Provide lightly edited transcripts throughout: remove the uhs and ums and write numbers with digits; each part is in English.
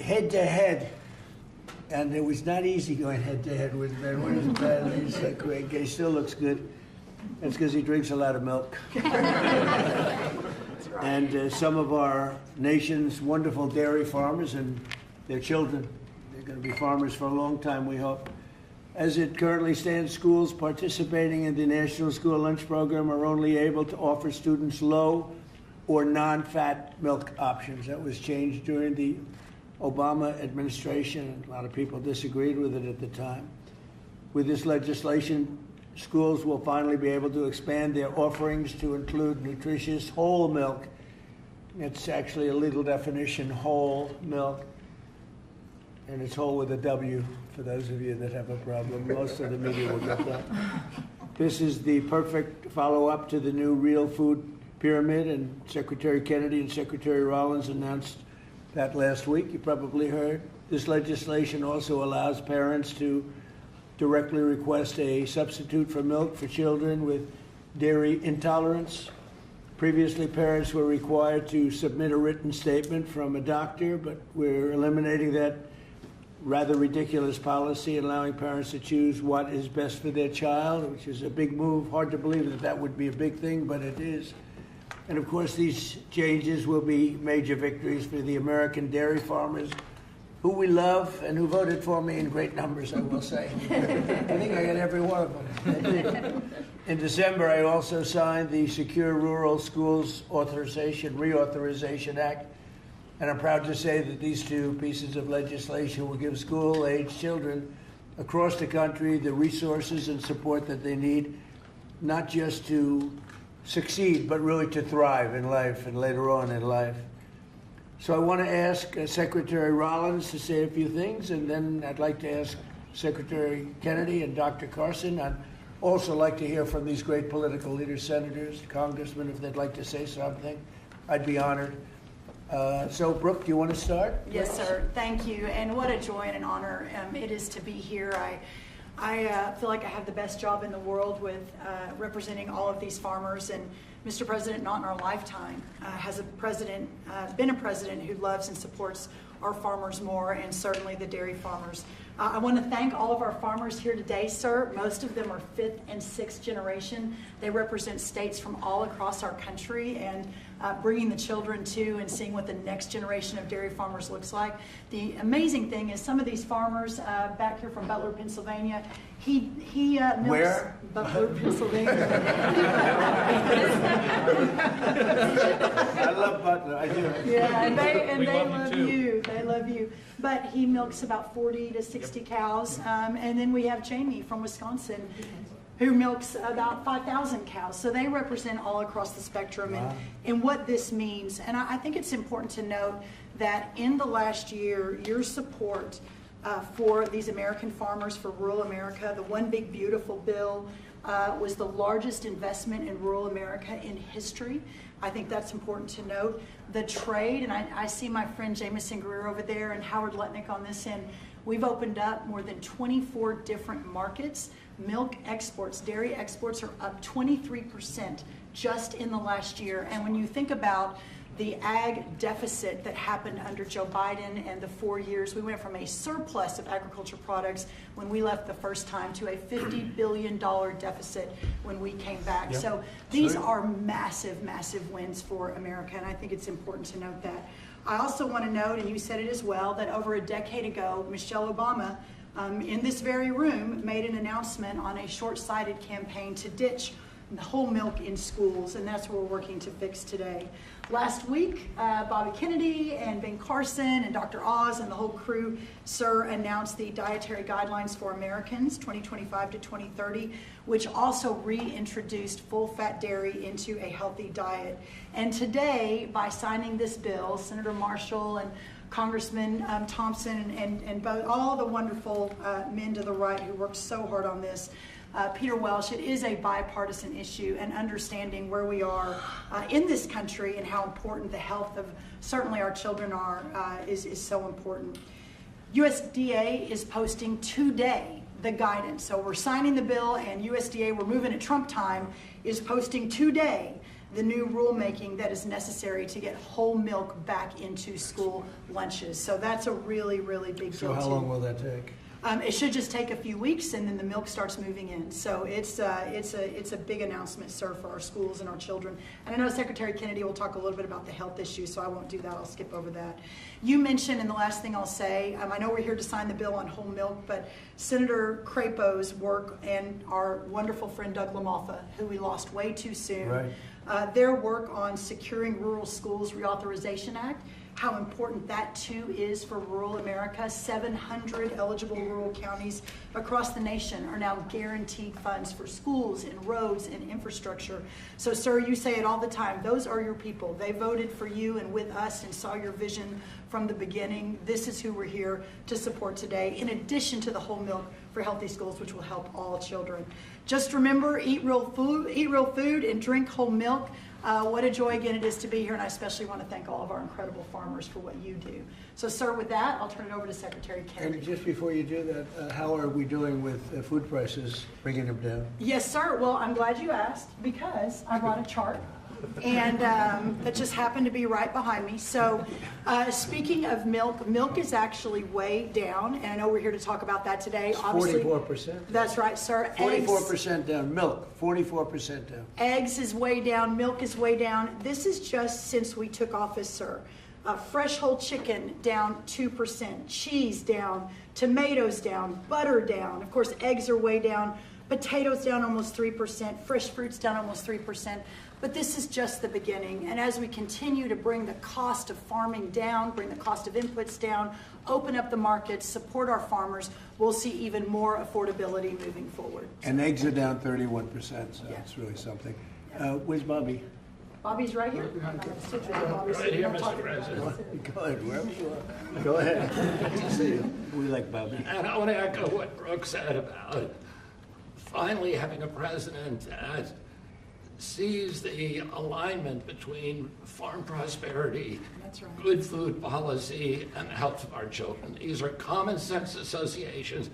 head-to-head, and it was not easy going head-to-head with Ben. When he's bad, he's great. He still looks good. That's because he drinks a lot of milk. And some of our nation's wonderful dairy farmers and their children, they're going to be farmers for a long time, we hope. As it currently stands, schools participating in the National School Lunch Program are only able to offer students low or non-fat milk options. That was changed during the Obama administration, and a lot of people disagreed with it at the time. With this legislation, schools will finally be able to expand their offerings to include nutritious whole milk. It's actually a legal definition, whole milk. And it's whole with a W, for those of you that have a problem. Most of the media will get that. This is the perfect follow-up to the new real food pyramid, and Secretary Kennedy and Secretary Rollins announced that last week. You probably heard. This legislation also allows parents to directly request a substitute for milk for children with dairy intolerance. Previously, parents were required to submit a written statement from a doctor, but we're eliminating that rather ridiculous policy, allowing parents to choose what is best for their child, which is a big move. Hard to believe that that would be a big thing, but it is. And of course, these changes will be major victories for the American dairy farmers, who we love and who voted for me in great numbers, I will say. I think I got every one of them. In December, I also signed the Secure Rural Schools Reauthorization Act, and I'm proud to say that these two pieces of legislation will give school-age children across the country the resources and support that they need, not just to succeed, but really to thrive in life and later on in life. So I want to ask Secretary Rollins to say a few things, and then I'd like to ask Secretary Kennedy and Dr. Carson. I'd also like to hear from these great political leaders, senators, congressmen, if they'd like to say something. I'd be honored. So, Brooke, do you want to start? Yes, sir. Thank you. And what a joy and an honor it is to be here. I feel like I have the best job in the world with representing all of these farmers. And Mr. President, not in our lifetime, has been a president who loves and supports our farmers more, and certainly the dairy farmers. I want to thank all of our farmers here today, sir. Most of them are 5th and 6th generation. They represent states from all across our country, and bringing the children to and seeing what the next generation of dairy farmers looks like. The amazing thing is some of these farmers back here from Butler, Pennsylvania, he milks. Where? Butler, Pennsylvania. I love Butler, I do. Yeah, and they love you. They love you. But he milks about 40 to 60 cows. And then we have Jamie from Wisconsin, who milks about 5,000 cows. So they represent all across the spectrum. Wow. And what this means. And I think it's important to note that in the last year, your support for these American farmers, for rural America, the One Big Beautiful bill was the largest investment in rural America in history. I think that's important to note. The trade, and I see my friend Jameson Greer over there and Howard Letnick on this end, we've opened up more than 24 different markets. Milk exports, dairy exports are up 23% just in the last year. And when you think about the ag deficit that happened under Joe Biden and the 4 years, we went from a surplus of agriculture products when we left the first time to a $50 billion deficit when we came back. Yep. So these are massive, massive wins for America, and I think it's important to note that. I also want to note, and you said it as well, that over a decade ago, Michelle Obama, in this very room, made an announcement on a short-sighted campaign to ditch whole milk in schools, and that's what we're working to fix today. Last week, Bobby Kennedy and Ben Carson and Dr. Oz and the whole crew, sir, announced the Dietary Guidelines for Americans 2025 to 2030, which also reintroduced full-fat dairy into a healthy diet. And today, by signing this bill, Senator Marshall and Congressman Thompson and both, all the wonderful men to the right who worked so hard on this, Peter Welsh, it is a bipartisan issue, and understanding where we are in this country and how important the health of certainly our children are is so important. USDA is posting today the guidance. So we're signing the bill, and USDA, we're moving at Trump time, is posting today the new rulemaking that is necessary to get whole milk back into school lunches. So that's a really, really big deal. So how long will that take? It should just take a few weeks, and then the milk starts moving in. So it's a big announcement, sir, for our schools and our children. And I know Secretary Kennedy will talk a little bit about the health issues, so I won't do that. I'll skip over that. You mentioned, and the last thing I'll say, I know we're here to sign the bill on whole milk, but Senator Crapo's work and our wonderful friend Doug LaMalfa, who we lost way too soon, right. Their work on securing Rural Schools Reauthorization Act, how important that too is for rural America. 700 eligible rural counties across the nation are now guaranteed funds for schools and roads and infrastructure. So sir, you say it all the time, those are your people. They voted for you and with us and saw your vision from the beginning. This is who we're here to support today, in addition to the whole milk for healthy schools, which will help all children. Just remember, eat real food and drink whole milk. What a joy again it is to be here, and I especially want to thank all of our incredible farmers for what you do. So sir, with that, I'll turn it over to Secretary Kennedy. And just before you do that, how are we doing with food prices, bringing them down? Yes, sir. Well, I'm glad you asked, because I brought a chart, and that just happened to be right behind me. So speaking of milk, milk is actually way down, and I know we're here to talk about that today. It's obviously 44%. That's right, sir. 44% down. Milk, 44% down. Eggs is way down, milk is way down. This is just since we took office, sir. Fresh whole chicken down 2%, cheese down, tomatoes down, butter down. Of course, eggs are way down, potatoes down almost 3%, fresh fruits down almost 3%. But this is just the beginning. And as we continue to bring the cost of farming down, bring the cost of inputs down, open up the markets, support our farmers, we'll see even more affordability moving forward. And eggs are down 31%, so Yeah. it's really something. Where's Bobby? Bobby's right here. Right here, Mr. President. Go ahead, wherever you are. Go ahead. Good to see you. We like Bobby. And I want to echo what Brooke said about finally having a president that sees the alignment between farm prosperity, That's right. good food policy, and the health of our children. These are common sense associations.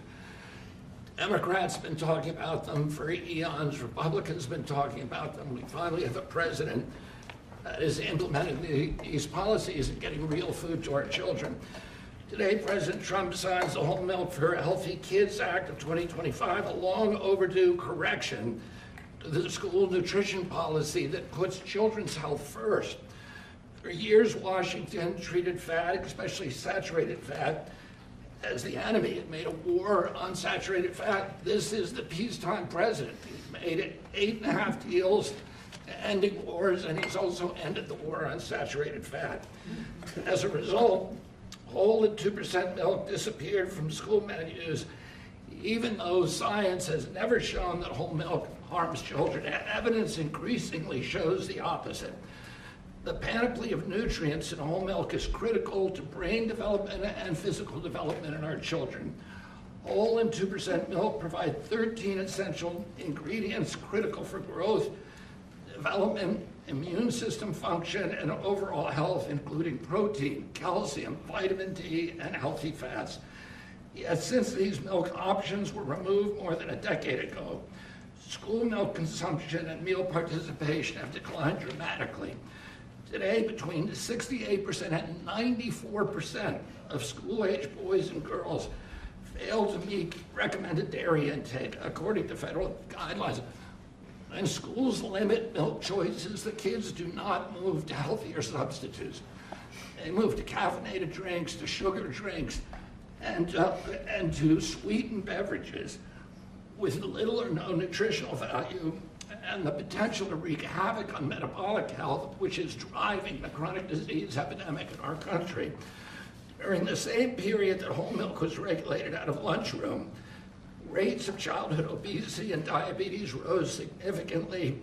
Democrats have been talking about them for eons. Republicans have been talking about them. We finally have a president that is implementing these policies and getting real food to our children. Today, President Trump signs the Whole Milk for Healthy Kids Act of 2025, a long overdue correction to the school nutrition policy that puts children's health first. For years, Washington treated fat, especially saturated fat, as the enemy. It made a war on saturated fat. This is the peacetime president. He's made 8.5 deals ending wars, and he's also ended the war on saturated fat. As a result, whole and 2% milk disappeared from school menus, even though science has never shown that whole milk harms children. Evidence increasingly shows the opposite. The panoply of nutrients in whole milk is critical to brain development and physical development in our children. Whole and 2% milk provide 13 essential ingredients critical for growth, development, immune system function, and overall health, including protein, calcium, vitamin D, and healthy fats. Yet since these milk options were removed more than a decade ago, school milk consumption and meal participation have declined dramatically. Today, between 68% and 94% of school-age boys and girls fail to meet recommended dairy intake, according to federal guidelines. When schools limit milk choices, the kids do not move to healthier substitutes. They move to caffeinated drinks, to sugar drinks, and to sweetened beverages with little or no nutritional value and the potential to wreak havoc on metabolic health, which is driving the chronic disease epidemic in our country. During the same period that whole milk was regulated out of lunchroom, rates of childhood obesity and diabetes rose significantly.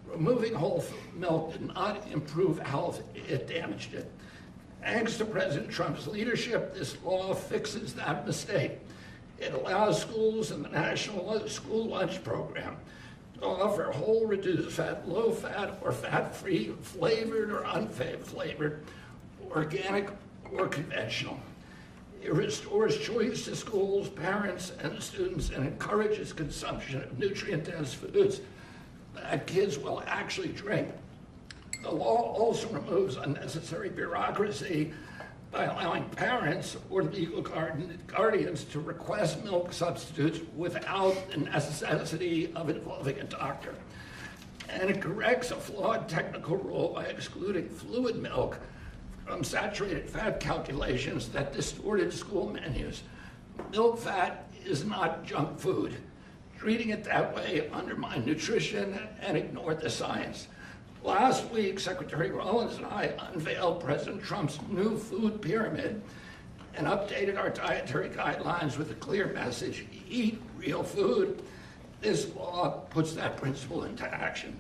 Removing whole milk did not improve health, it damaged it. Thanks to President Trump's leadership, this law fixes that mistake. It allows schools and the National School Lunch Program to offer whole, reduced fat, low fat, or fat-free, flavored or unflavored, organic or conventional. It restores choice to schools, parents, and students, and encourages consumption of nutrient-dense foods that kids will actually drink. The law also removes unnecessary bureaucracy by allowing parents or legal guardians to request milk substitutes without the necessity of involving a doctor. And it corrects a flawed technical rule by excluding fluid milk from saturated fat calculations that distorted school menus. Milk fat is not junk food. Treating it that way undermined nutrition and ignored the science. Last week, Secretary Rollins and I unveiled President Trump's new food pyramid and updated our dietary guidelines with a clear message: eat real food. This law puts that principle into action.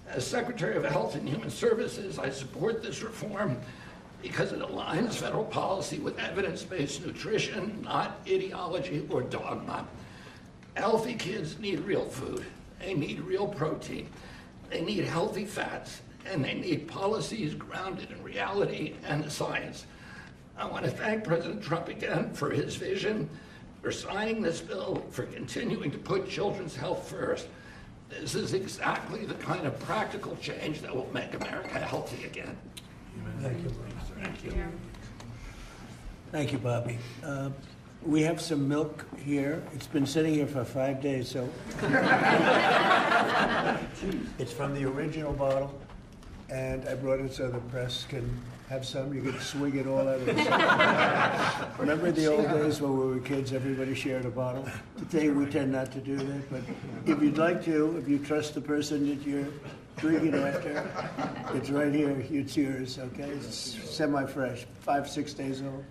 As Secretary of Health and Human Services, I support this reform because it aligns federal policy with evidence-based nutrition, not ideology or dogma. Healthy kids need real food. They need real protein. They need healthy fats, and they need policies grounded in reality and science. I want to thank President Trump again for his vision, for signing this bill, for continuing to put children's health first. This is exactly the kind of practical change that will make America healthy again. Thank you. Thank you. Thank you, Bobby. We have some milk here. It's been sitting here for 5 days, so. It's from the original bottle, and I brought it so the press can have some. You can swig it all out of the Remember the old days when we were kids, everybody shared a bottle? Today we tend not to do that, but if you'd like to, if you trust the person that you're drinking after, it's right here, it's yours, okay? It's semi-fresh, 5-6 days old.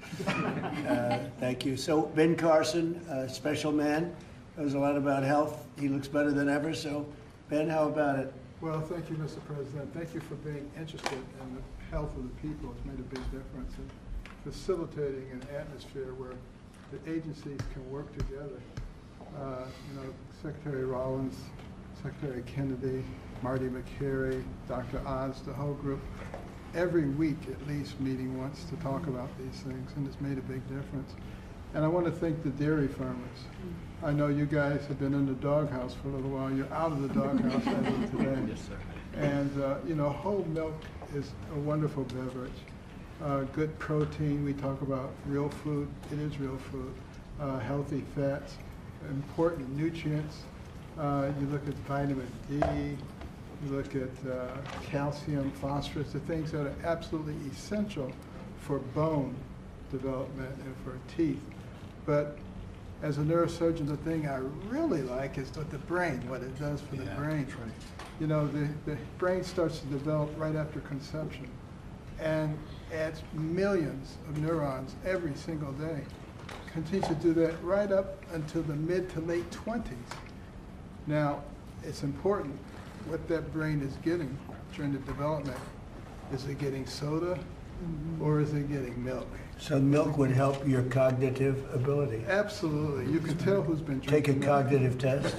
Thank you. So Ben Carson, a special man, knows a lot about health. He looks better than ever, so Ben, how about it? Well, thank you, Mr. President. Thank you for being interested in the health of the people. It's made a big difference in facilitating an atmosphere where the agencies can work together. Secretary Rollins, Secretary Kennedy, Marty McCary, Dr. Oz, the whole group, every week at least meeting once to talk about these things, and it's made a big difference. And I want to thank the dairy farmers. I know you guys have been in the doghouse for a little while. You're out of the doghouse as of today. Yes, sir. And whole milk is a wonderful beverage. Good protein. We talk about real food. It is real food. Healthy fats, important nutrients. You look at vitamin D. You look at calcium, phosphorus, the things that are absolutely essential for bone development and for teeth. But as a neurosurgeon, the thing I really like is what the brain, what it does for the brain. Right. You know, the brain starts to develop right after conception and adds millions of neurons every single day. Continues to do that right up until the mid to late 20s. Now, it's important what that brain is getting during the development. Is it getting soda or is it getting milk? So milk would help your cognitive ability. Absolutely. You can tell who's been Take a drinking cognitive test.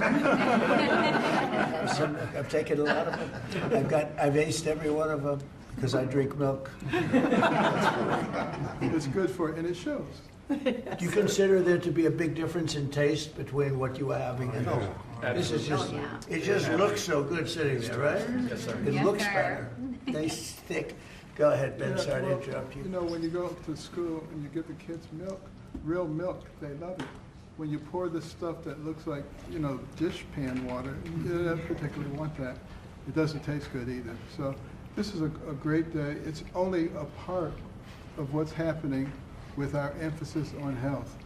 I've taken a lot of them. I've aced every one of them because I drink milk. It's good for it, and it shows. Do you consider there to be a big difference in taste between what you are having and this is just, it just looks so good sitting there, right? Yes, sir. It Yes, looks sir. better. Tastes thick. Go ahead, Ben, sorry to Well, interrupt you. You know, when you go to school and you give the kids milk, real milk, they love it. When you pour this stuff that looks like, dish pan water, you don't particularly want that. It doesn't taste good either. So this is a great day. It's only a part of what's happening with our emphasis on health.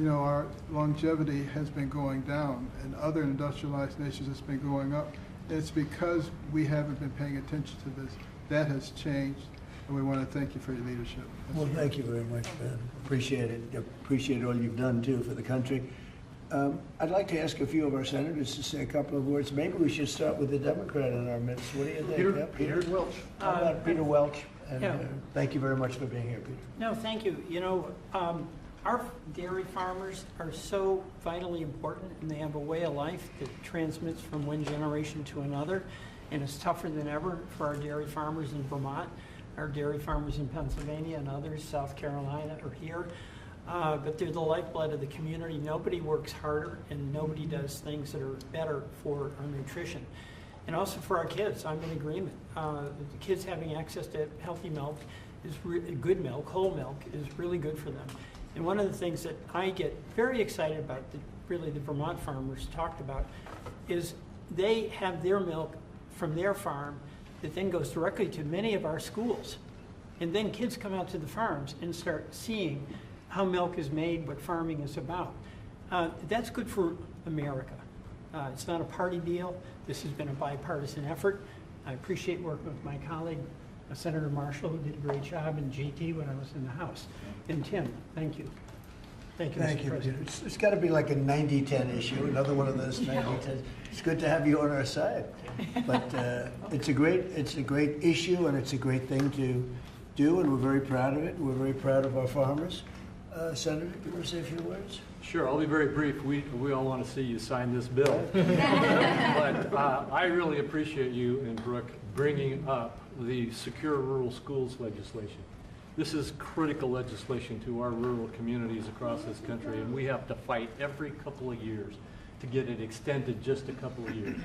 Our longevity has been going down. In other industrialized nations, it's been going up. It's because we haven't been paying attention to this. That has changed, and we want to thank you for your leadership. Well, thank you very much, Ben. Appreciate it. Appreciate all you've done, too, for the country. I'd like to ask a few of our senators to say a couple of words. Maybe we should start with the Democrat in our midst. What do you think? Yeah, Peter Welch. How about Peter Welch? And Yeah. thank you very much for being here, Peter. No, thank you. Our dairy farmers are so vitally important, and they have a way of life that transmits from one generation to another, and it's tougher than ever for our dairy farmers in Vermont, our dairy farmers in Pennsylvania and others, South Carolina or here. But they're the lifeblood of the community. Nobody works harder, and nobody does things that are better for our nutrition. And also for our kids, I'm in agreement. The kids having access to healthy milk is good milk, whole milk, is really good for them. And one of the things that I get very excited about, that really the Vermont farmers talked about, is they have their milk from their farm that then goes directly to many of our schools. And then kids come out to the farms and start seeing how milk is made, what farming is about. That's good for America. It's not a party deal. This has been a bipartisan effort. I appreciate working with my colleague, Senator Marshall, who did a great job, and GT when I was in the House. And Tim, thank you. Thank you, Thank Mr. you. President. It's got to be like a 90-10 issue, another one of those 90-10. It's good to have you on our side. But it's a great issue, and it's a great thing to do, and we're very proud of it. We're very proud of our farmers. Senator, do you want to say a few words? Sure, I'll be very brief. We all want to see you sign this bill. But I really appreciate you and Brooke bringing up the Secure Rural Schools legislation. This is critical legislation to our rural communities across this country, and we have to fight every couple of years to get it extended just a couple of years.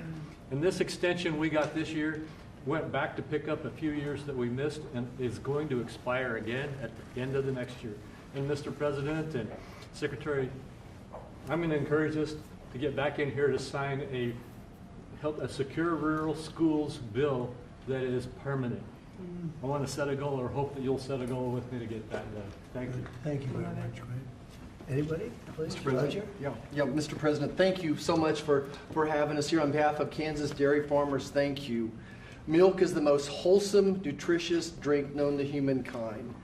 And this extension we got this year went back to pick up a few years that we missed and is going to expire again at the end of the next year. And Mr. President and Secretary, I'm going to encourage us to get back in here to sign a Secure Rural Schools bill that is permanent. I want to set a goal, or hope that you'll set a goal with me to get that done. Thank you. Thank you very much. Anybody, please? Mr. President? Roger? Yeah, Mr. President, thank you so much for having us here. On behalf of Kansas dairy farmers, thank you. Milk is the most wholesome, nutritious drink known to humankind.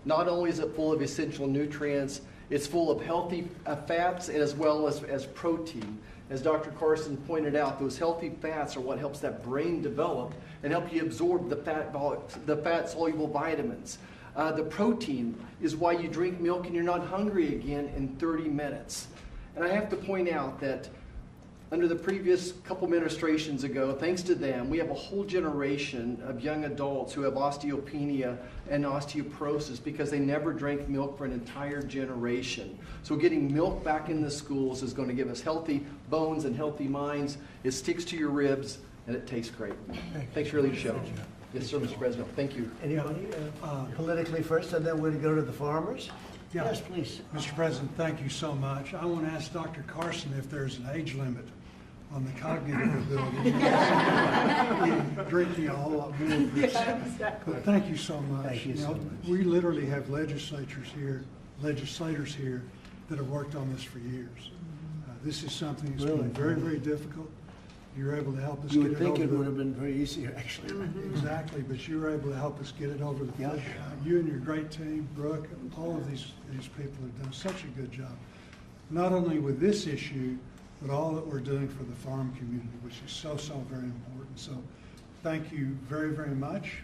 Not only is it full of essential nutrients, it's full of healthy fats as well as protein. As Dr. Carson pointed out, those healthy fats are what helps that brain develop and help you absorb the fat-soluble vitamins. The protein is why you drink milk and you're not hungry again in 30 minutes. And I have to point out that under the previous couple administrations ago, thanks to them, we have a whole generation of young adults who have osteopenia and osteoporosis because they never drank milk for an entire generation. So getting milk back in the schools is going to give us healthy bones and healthy minds. It sticks to your ribs and it tastes great. Thanks for your leadership. Yes, sir, Mr. President. Thank you. Anybody? Politically first, and then we're going to go to the farmers. Yeah. Yes, please. Mr. President, thank you so much. I want to ask Dr. Carson if there's an age limit on the cognitive ability. Drinking a whole lot more of this. But thank you so much. Thank you so much. We literally have legislators here that have worked on this for years. This is something that's Really? been very, very difficult. You're able to help us You get would it think over it the- would have been very easy, actually. Exactly, but you were able to help us get it over the Yeah. finish line. You and your great team, Brooke, and all of these people have done such a good job. Not only with this issue, but all that we're doing for the farm community, which is so, so very important. So thank you very, very much.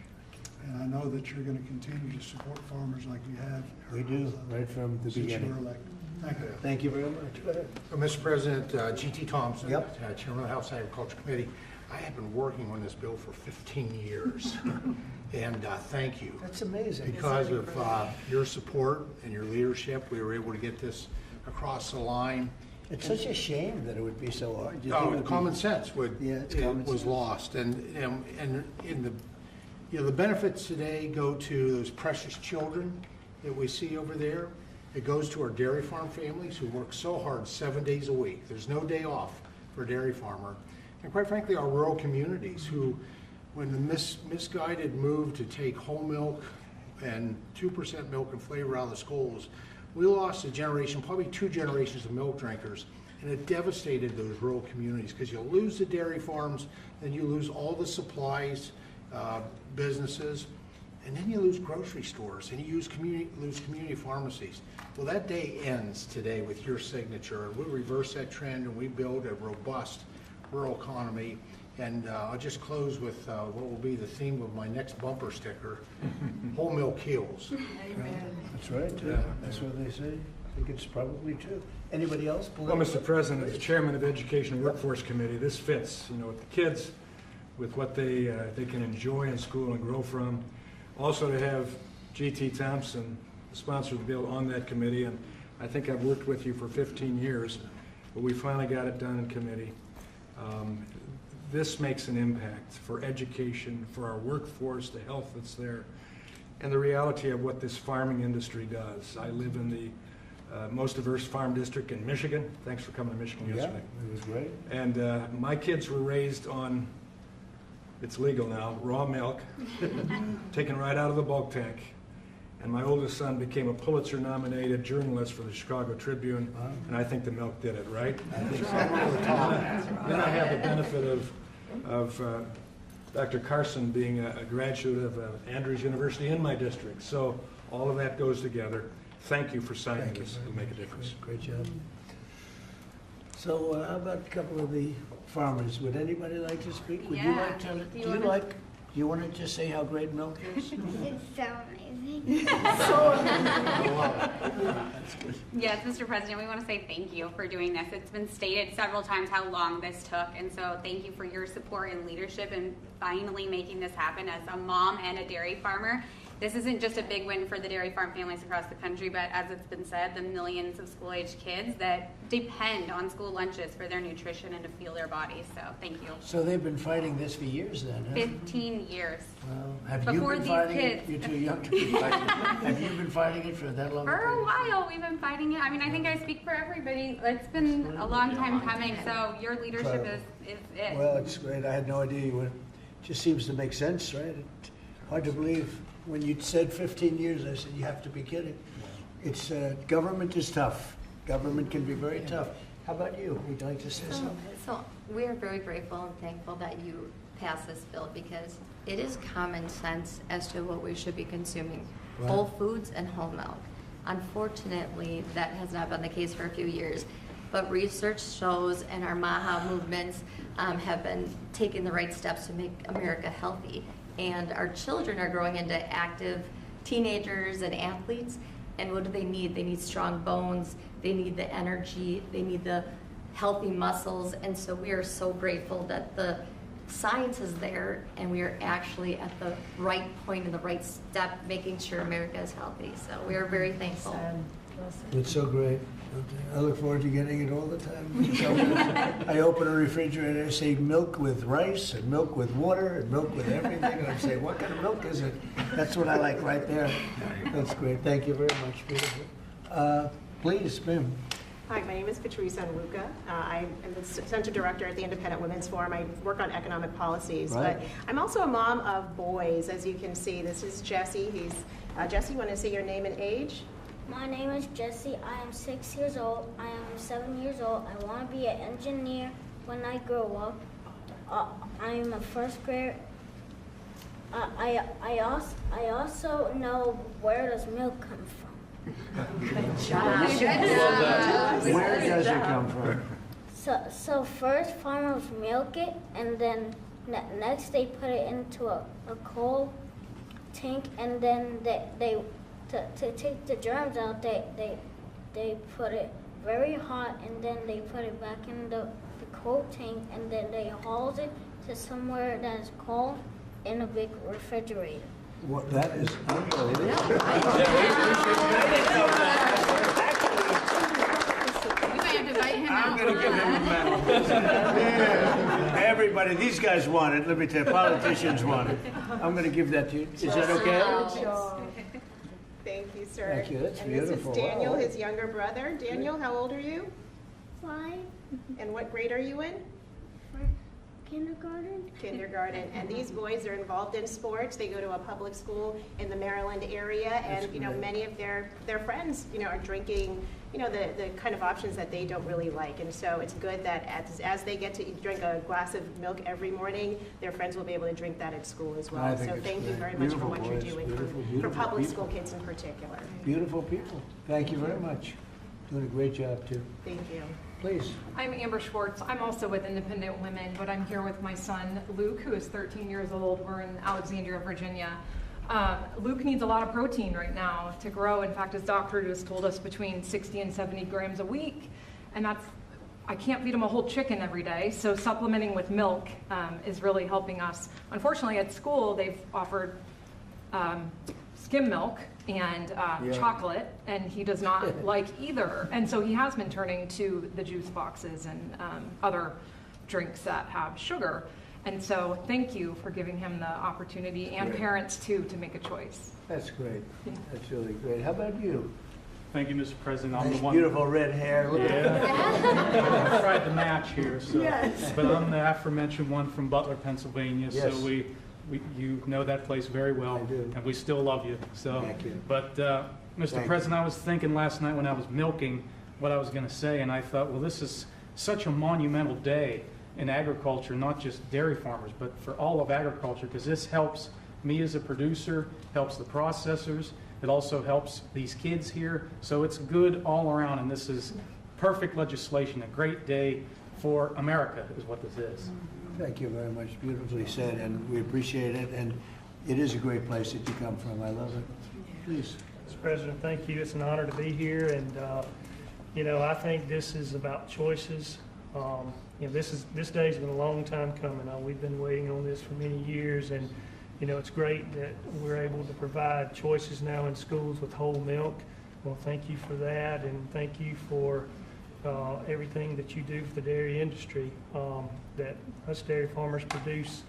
And I know that you're going to continue to support farmers like you have. We do, right from the Since you beginning. were elected. Thank you. Thank you very much. Go ahead. Mr. President, G.T. Thompson, Yep. Chairman of the House Agriculture Committee. I have been working on this bill for 15 years, and thank you. That's amazing. Because of your support and your leadership, we were able to get this across the line. It's such a shame that it would be so hard. You think it Oh, would be- common sense was lost, and in the benefits today go to those precious children that we see over there. It goes to our dairy farm families who work so hard 7 days a week. There's no day off for a dairy farmer. And quite frankly, our rural communities who, when the misguided move to take whole milk and 2% milk and flavor out of the schools, we lost a generation, probably 2 generations of milk drinkers, and it devastated those rural communities because you lose the dairy farms, then you lose all the supplies, businesses, and then you lose grocery stores, and you lose community pharmacies. Well, that day ends today with your signature, and we reverse that trend and we build a robust rural economy. And I'll just close with what will be the theme of my next bumper sticker, whole milk heals. That's right. That's what they say. I think it's probably true. Anybody else? Well, Mr. President, as Chairman of the Education and Workforce Committee, this fits, with the kids, with what they can enjoy in school and grow from. Also to have G.T. Thompson, the sponsor of the bill, on that committee, and I think I've worked with you for 15 years, but we finally got it done in committee. this makes an impact for education, for our workforce, the health that's there, and the reality of what this farming industry does. I live in the most diverse farm district in Michigan. Thanks for coming to Michigan yesterday. It was great. And my kids were raised on, it's legal now, raw milk, taken right out of the bulk tank. And my oldest son became a Pulitzer-nominated journalist for the Chicago Tribune, and I think the milk did it, right? I think so. Then I have the benefit of Dr. Carson being a graduate of Andrews University in my district. So all of that goes together. Thank you for signing this. It'll make a difference. Great job. So how about a couple of the farmers? Would anybody like to speak? Would you like to? Do you want to just say how great milk is? It's so amazing. Yes, Mr. President, we want to say thank you for doing this. It's been stated several times how long this took, and so thank you for your support and leadership in finally making this happen. As a mom and a dairy farmer, this isn't just a big win for the dairy farm families across the country, but as it's been said, the millions of school-age kids that depend on school lunches for their nutrition and to fuel their bodies. So thank you. So they've been fighting this for years then, huh? 15 years. Well, have Before you been these fighting kids. it? You're too young to be fighting it. Have you been fighting it for that long? For a while, we've been fighting it. I mean, I think I speak for everybody. It's been a long time coming, so your leadership is it. Well, it's great. I had no idea you would. It just seems to make sense, right? Hard to believe. When you said 15 years, I said, you have to be kidding. It's government is tough. Government can be very tough. How about you? Would you like to say something? So we are very grateful and thankful that you passed this bill because it is common sense as to what we should be consuming. Right. Whole foods and whole milk. Unfortunately, that has not been the case for a few years. But research shows and our MAHA movements have been taking the right steps to make America healthy. And our children are growing into active teenagers and athletes. And what do they need? They need strong bones, they need the energy, they need the healthy muscles. And so we are so grateful that the science is there and we are actually at the right point and the right step making sure America is healthy. So we are very thankful. It's so great. I look forward to getting it all the time. I open a refrigerator, I say milk with rice and milk with water and milk with everything, and I say, what kind of milk is it? That's what I like right there. That's great. Thank you very much. Beautiful. Please, ma'am. Hi, my name is Patrice Anluca. I am the Center Director at the Independent Women's Forum. I work on economic policies, Right. but I'm also a mom of boys, as you can see. This is Jesse. Jesse, you want to say your name and age? My name is Jesse. I am 6 years old. I am 7 years old. I want to be an engineer when I grow up. I am a first grader. I also know where does milk come from. Where does it come from? So first farmers milk it, and then next they put it into a coal tank, and then to take the germs out, they put it very hot, and then they put it back in the coal tank, and then they haul it to somewhere that is cold in a big refrigerator. What, that is unbelievable. I'm going to give him a medal. Yeah. Everybody, these guys want it. Let me tell you, politicians want it. I'm going to give that to you. Is that okay? Thank you, sir. Thank you. That's and beautiful. This is Daniel, Wow. his younger brother. Daniel, how old are you? 5. And what grade are you in? Kindergarten. Kindergarten. And these boys are involved in sports. They go to a public school in the Maryland area, and many of their friends are drinking the kind of options that they don't really like. And so it's good that as they get to drink a glass of milk every morning, their friends will be able to drink that at school as well. So thank you very much for what you're doing for public school kids in particular. Beautiful people. Thank you very much. Doing a great job too. Thank you. Please. I'm Amber Schwartz. I'm also with Independent Women, but I'm here with my son, Luke, who is 13 years old. We're in Alexandria, Virginia. Luke needs a lot of protein right now to grow. In fact, his doctor has told us between 60 and 70 grams a week. And I can't feed him a whole chicken every day, so supplementing with milk is really helping us. Unfortunately, at school, they've offered skim milk and chocolate, and he does not like either. And so he has been turning to the juice boxes and other drinks that have sugar. And so thank you for giving him the opportunity, and Great. parents too, to make a choice. That's great. That's really great. How about you? Thank you, Mr. President. I'm Nice, the one. beautiful red hair. Look at that. Yeah. I tried to match here, so. Yes. But I'm the aforementioned one from Butler, Pennsylvania. Yes. So you know that place very well. I do. And we still love you. So. Thank you. But Mr. Thank President, I was thinking last night when I was milking what I was going to say, and I thought, well, this is such a monumental day in agriculture, not just dairy farmers, but for all of agriculture, because this helps me as a producer, helps the processors. It also helps these kids here. So it's good all around, and this is perfect legislation, a great day for America is what this is. Thank you very much. Beautifully said, and we appreciate it. And it is a great place that you come from. I love it. Please. Mr. President, thank you. It's an honor to be here, and I think this is about choices. This day's been a long time coming. We've been waiting on this for many years, and it's great that we're able to provide choices now in schools with whole milk. Well, thank you for that, and thank you for everything that you do for the dairy industry. That us dairy farmers produce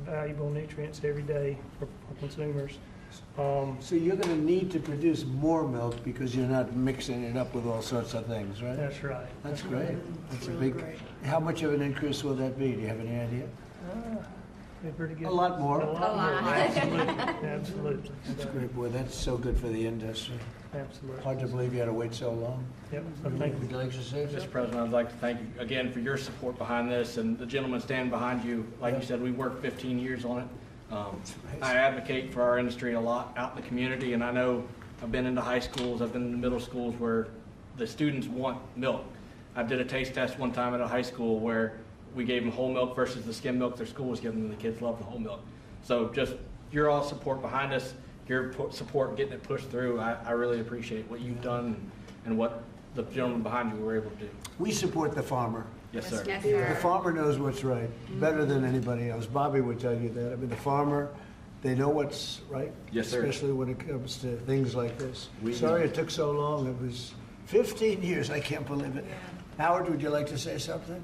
valuable nutrients every day for consumers. So you're going to need to produce more milk because you're not mixing it up with all sorts of things, right? That's right. That's great. That's a really big. great. How much of an increase will that be? Do you have any idea? Pretty good. A lot more. A lot more. Absolutely. Absolutely. That's So, great, boy. That's so good for the industry. Absolutely. Hard to believe you had to wait so long. Yep. So thank you. Would you like to say Mr. something? President, I'd like to thank you again for your support behind this, and the gentleman standing behind you. Like you said, we worked 15 years on it. I advocate for our industry a lot out in the community, and I know I've been into high schools, I've been in middle schools where the students want milk. I did a taste test one time at a high school where we gave them whole milk versus the skim milk their school was giving them. The kids love the whole milk. So just your all support behind us, your support getting it pushed through, I really appreciate what you've done and what the gentleman behind you were able to do. We support the farmer. Yes, sir. Yes, sir. The farmer knows what's right, better than anybody else. Bobby would tell you that. I mean, the farmer, they know what's right. Yes, sir. Especially when it comes to things like this. We Sorry know. it took so long. It was 15 years. I can't believe it. Howard, would you like to say something?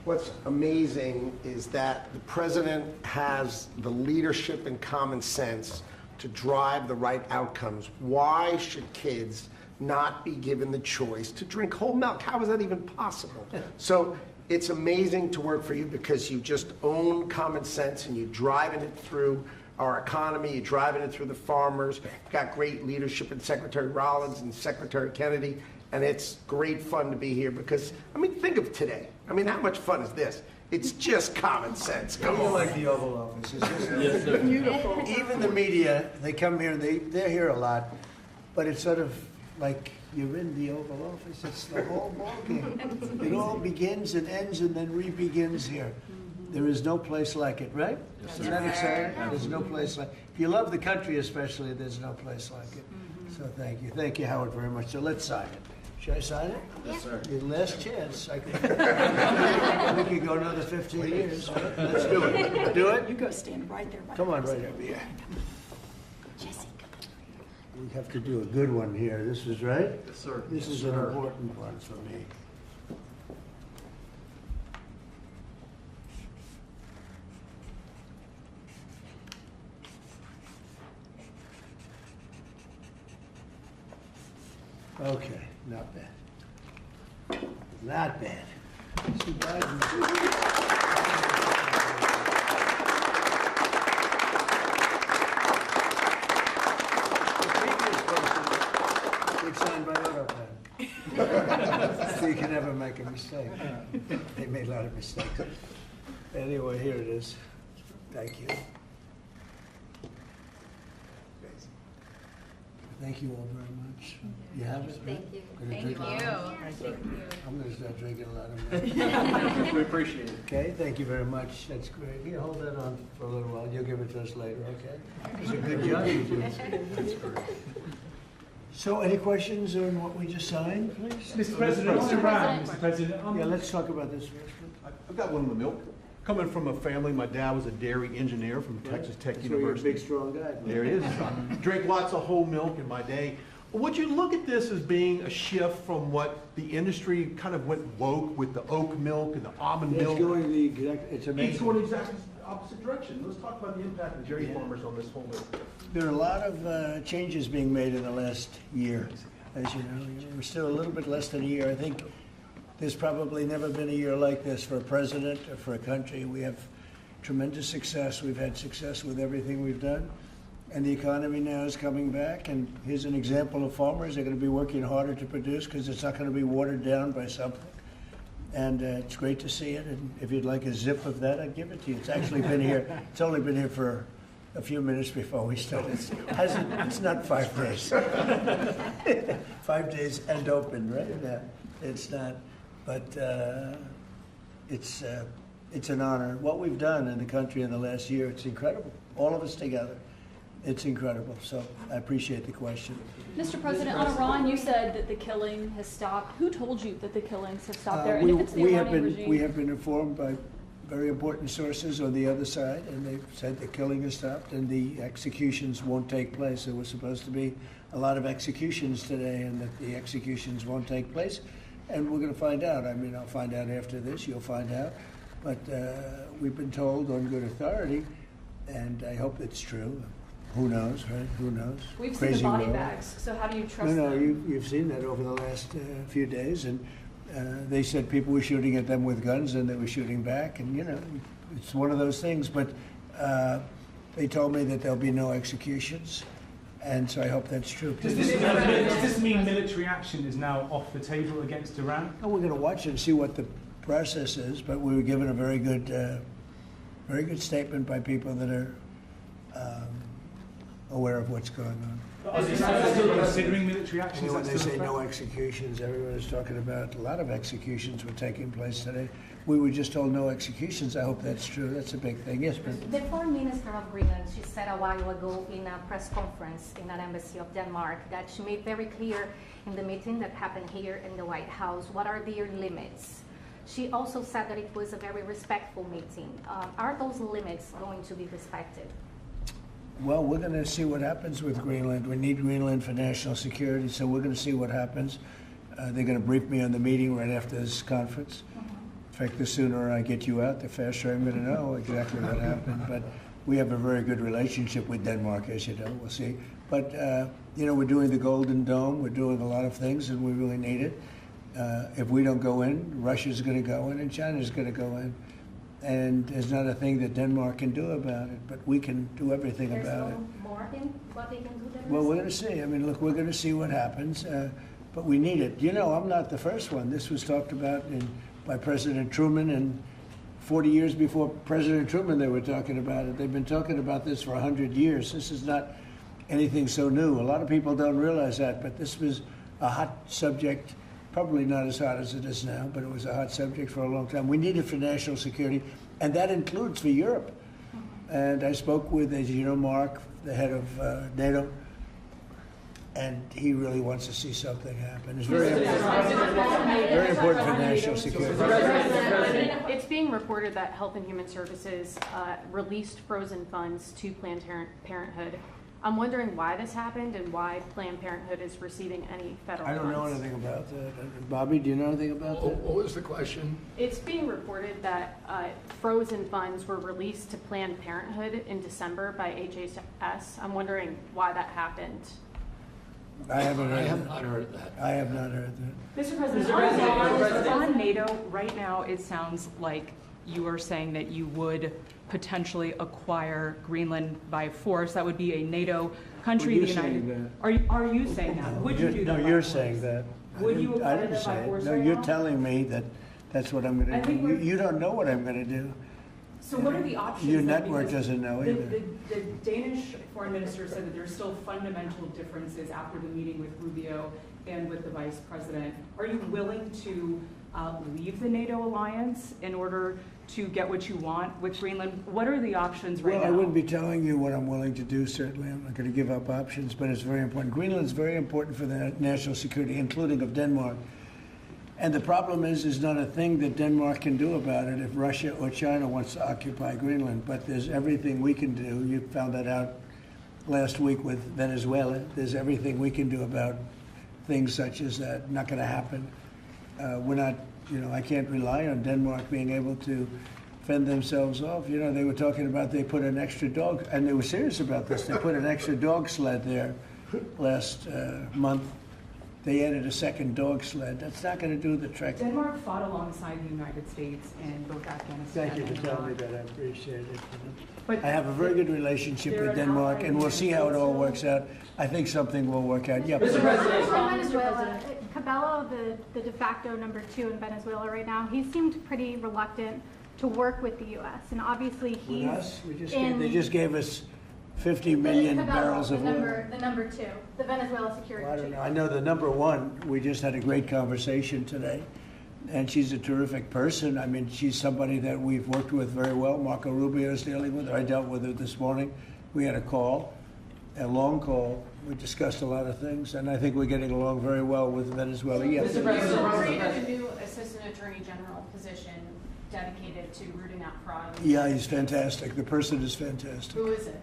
What's amazing is that the president has the leadership and common sense to drive the right outcomes. Why should kids not be given the choice to drink whole milk? How is that even possible? So it's amazing to work for you because you just own common sense and you're driving it through our economy, you're driving it through the farmers. You've got great leadership in Secretary Rollins and Secretary Kennedy, and it's great fun to be here because, I mean, think of today. I mean, how much fun is this? It's just common sense. Come You on. like the Oval Office. It's just Yes, sir. Beautiful. Even the media, they come here and they're here a lot, but it's sort of like you're in the Oval Office. It's the whole ballgame. It all begins and ends and then re-begins here. There is no place like it, right? Yes, Isn't that exciting? There's no place like it. If you love the country especially, there's no place like it. So thank you. Thank you, Howard, very much. So let's sign it. Should I sign it? Yes, sir. Your last chance. We could go another 15 years. Let's do it. Do it? You go stand right there. Come on, right over here. We have to do a good one here. This is right? Yes, sir. This is an important one for me. Okay, not bad. Not bad. See, It's signed by AutoPen. So you can never make a mistake. They made a lot of mistakes. Anyway, here it is. Thank you. Thank you all very much. You have it? Thank you. Gonna Thank drink you. a lot? Thank you. I'm gonna start drinking a lot of milk. We appreciate it. Okay, thank you very much. That's great. You hold that on for a little while. You'll give it to us later, okay? It's a good job you do. So any questions on what we just signed, please? Mr. President, Mr. Brown, Mr. President. Yeah, let's talk about this first. I've got one on the milk. Coming from a family, my dad was a dairy engineer from Texas Tech That's where you're a University. big, strong guy. There it is. Drink lots of whole milk in my day. Would you look at this as being a shift from what the industry kind of went woke with the oat milk and the almond It's milk? going the exact, it's amazing. It's going exactly the opposite direction. Let's talk about the impact of dairy farmers on this whole move. There are a lot of changes being made in the last year, as you know. We're still a little bit less than a year. I think there's probably never been a year like this for a president or for a country. We have tremendous success. We've had success with everything we've done. And the economy now is coming back. And here's an example of farmers. They're going to be working harder to produce because it's not going to be watered down by something. And it's great to see it. And if you'd like a zip of that, I'd give it to you. It's actually been here. It's only been here for a few minutes before we started. It's not 5 days. 5 days and open, right? Yeah, it's not. But it's an honor. What we've done in the country in the last year, it's incredible. All of us together. It's incredible. So I appreciate the question. Mr. President, on Iran, you said that the killing has stopped. Who told you that the killings have stopped there? And if it's the Iranian regime? We have been informed by very important sources on the other side, and they've said the killing has stopped and the executions won't take place. There was supposed to be a lot of executions today, and that the executions won't take place. And we're going to find out. I mean, I'll find out after this. You'll find out. But we've been told on good authority, and I hope it's true. Who knows, right? Who knows? We've Crazy seen the body world. bags, so how do you trust No, them? you've seen that over the last few days, and they said people were shooting at them with guns, and they were shooting back, and you know, it's one of those things. But they told me that there'll be no executions, and so I hope that's true. Does this mean military action is now off the table against Iran? Oh, we're going to watch it and see what the process is, but we were given a very good statement by people that are aware of what's going on. Are they still considering military action? When they say no executions, everyone is talking about a lot of executions were taking place today. We were just told no executions. I hope that's true. That's a big thing. Yes, but The Foreign Minister of Greenland, she said a while ago in a press conference in an embassy of Denmark that she made very clear in the meeting that happened here in the White House what are their limits. She also said that it was a very respectful meeting. Are those limits going to be respected? well, we're going to see what happens with Greenland. We need Greenland for national security, so we're going to see what happens. They're going to brief me on the meeting right after this conference. In fact, the sooner I get you out, the faster I'm going to know exactly what happened. But we have a very good relationship with Denmark, as you know. We'll see. But, you know, we're doing the Golden Dome. We're doing a lot of things, and we really need it. If we don't go in, Russia's going to go in, and China's going to go in. And there's not a thing that Denmark can do about it, but we can do everything about it. More than what they can do themselves? Well, we're going to see. I mean, look, we're going to see what happens, but we need it. You know, I'm not the first one. This was talked about by President Truman, and 40 years before President Truman, they were talking about it. They've been talking about this for 100 years. This is not anything so new. A lot of people don't realize that, but this was a hot subject. Probably not as hot as it is now, but it was a hot subject for a long time. We need it for national security, and that includes for Europe. And I spoke with, as you know, Mark, the head of NATO, and he really wants to see something happen. It's very important for national security. It's being reported that Health and Human Services released frozen funds to Planned Parenthood. I'm wondering why this happened and why Planned Parenthood is receiving any federal funds. I don't know anything about that. Bobby, do you know anything about that? What was the question? It's being reported that frozen funds were released to Planned Parenthood in December by HHS. I'm wondering why that happened. I have not heard that. I have not heard that. Mr. President, on NATO, right now it sounds like you are saying that you would potentially acquire Greenland by force. That would be a NATO country. Well, you're saying that. Are you saying that? Would you do that? No, you're saying that. Would you I acquire didn't that by say it. force No, right you're now? telling me that that's what I'm going to do. You don't know what I'm going to do. So what are the options? Your then? network Because doesn't know either. The Danish foreign minister said that there's still fundamental differences after the meeting with Rubio and with the vice president. Are you willing to leave the NATO alliance in order to get what you want with Greenland? What are the options right Well, now? I wouldn't be telling you what I'm willing to do, certainly. I'm not going to give up options, but it's very important. Greenland's very important for the national security, including of Denmark. And the problem is, there's not a thing that Denmark can do about it if Russia or China wants to occupy Greenland. But there's everything we can do. You found that out last week with Venezuela. There's everything we can do about things such as that. Not going to happen. We're not, I can't rely on Denmark being able to fend themselves off. They were talking about they put an extra dog, and they were serious about this. They put an extra dog sled there last month. They added a second dog sled. That's not going to do the trick. Denmark fought alongside the United States in both Afghanistan. Thank you for and telling me Iraq. that. I appreciate it. But I have a very good relationship they're with an Denmark, ally and we'll of the see how it all United works out. I think something will work out. Yeah. Mr. Venezuela, Cabello, the de facto number 2 in Venezuela right now, he seemed pretty reluctant to work with the U.S. And obviously he's With us? They just gave us 50 million Cabello, barrels of oil. the number 2, the Venezuela security Well, I don't chief. know. I know the number 1. We just had a great conversation today, and she's a terrific person. I mean, she's somebody that we've worked with very well. Marco Rubio is dealing with her. I dealt with her this morning. We had a long call. We discussed a lot of things, and I think we're getting along very well with Venezuela. Yes. You created a new Assistant Attorney General position dedicated to rooting out fraud. Yeah, he's fantastic. The person is fantastic. Who is it?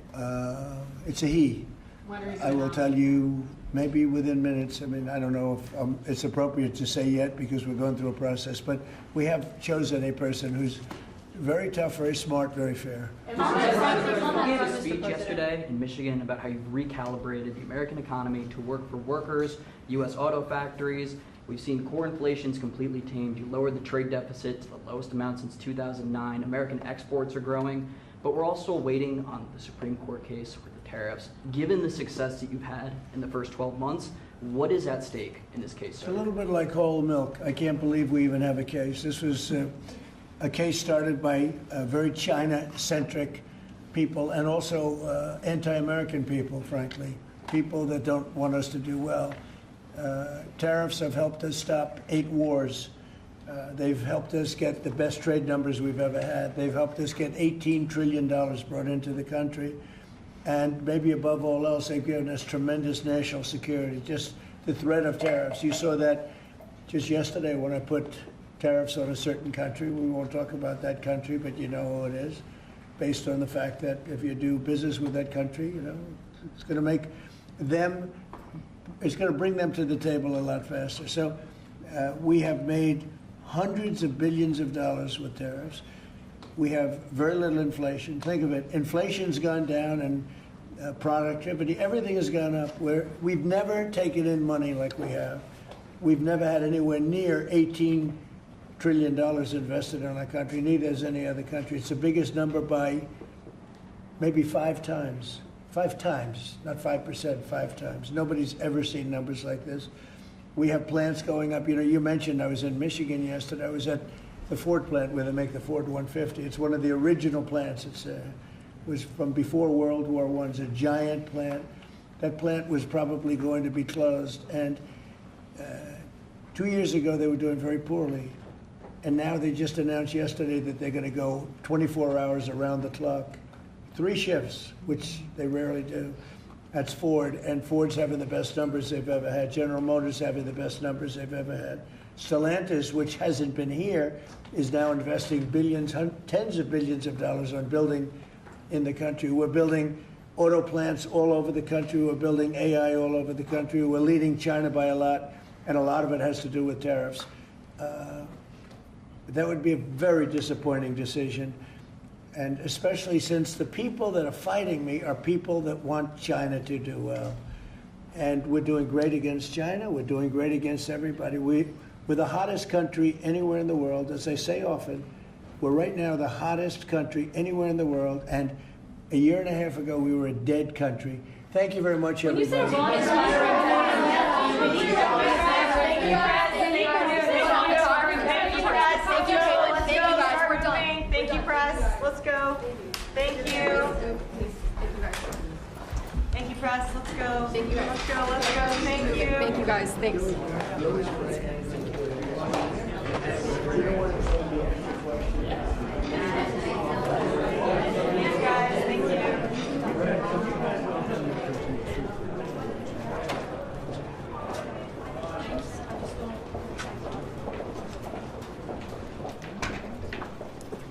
It's a he. When are you I will gonna- tell you maybe within minutes. I mean, I don't know if it's appropriate to say yet because we're going through a process, but we have chosen a person who's very tough, very smart, very fair. You gave a speech yesterday in Michigan about how you've recalibrated the American economy to work for workers, U.S. auto factories. We've seen core inflation's completely tamed. You lowered the trade deficit to the lowest amount since 2009. American exports are growing, but we're all still waiting on the Supreme Court case with the tariffs. Given the success that you've had in the first 12 months, what is at stake in this case, It's sir? a little bit like whole milk. I can't believe we even have a case. This was a case started by very China-centric people and also anti-American people, frankly, people that don't want us to do well. Tariffs have helped us stop 8 wars. They've helped us get the best trade numbers we've ever had. They've helped us get $18 trillion brought into the country. And maybe above all else, they've given us tremendous national security. Just the threat of tariffs. You saw that just yesterday when I put tariffs on a certain country. We won't talk about that country, but you know who it is, based on the fact that if you do business with that country, it's going to make them, it's going to bring them to the table a lot faster. So we have made hundreds of billions of dollars with tariffs. We have very little inflation. Think of it. Inflation's gone down and productivity, everything has gone up. We've never taken in money like we have. We've never had anywhere near $18 trillion invested in our country, neither has any other country. It's the biggest number by maybe 5 times. 5 times, not 5%, 5 times. Nobody's ever seen numbers like this. We have plants going up. You mentioned I was in Michigan yesterday. I was at the Ford plant where they make the Ford 150. It's one of the original plants. It was from before World War I. It's a giant plant. That plant was probably going to be closed. And 2 years ago, they were doing very poorly. And now they just announced yesterday that they're going to go 24 hours around the clock. 3 shifts, which they rarely do. That's Ford, and Ford's having the best numbers they've ever had. General Motors having the best numbers they've ever had. Stellantis, which hasn't been here, is now investing billions, tens of billions of dollars on building in the country. We're building auto plants all over the country. We're building AI all over the country. We're leading China by a lot, and a lot of it has to do with tariffs. That would be a very disappointing decision, and especially since the people that are fighting me are people that want China to do well. And we're doing great against China. We're doing great against everybody. We're the hottest country anywhere in the world. As I say often, we're right now the hottest country anywhere in the world, and a year and a half ago, we were a dead country. Thank you very much, everybody. Thank you, press. Let's go. Thank you. Thank you, press. Let's go. Thank you. Let's go. Let's go. Thank you. Thank you, guys. Thanks.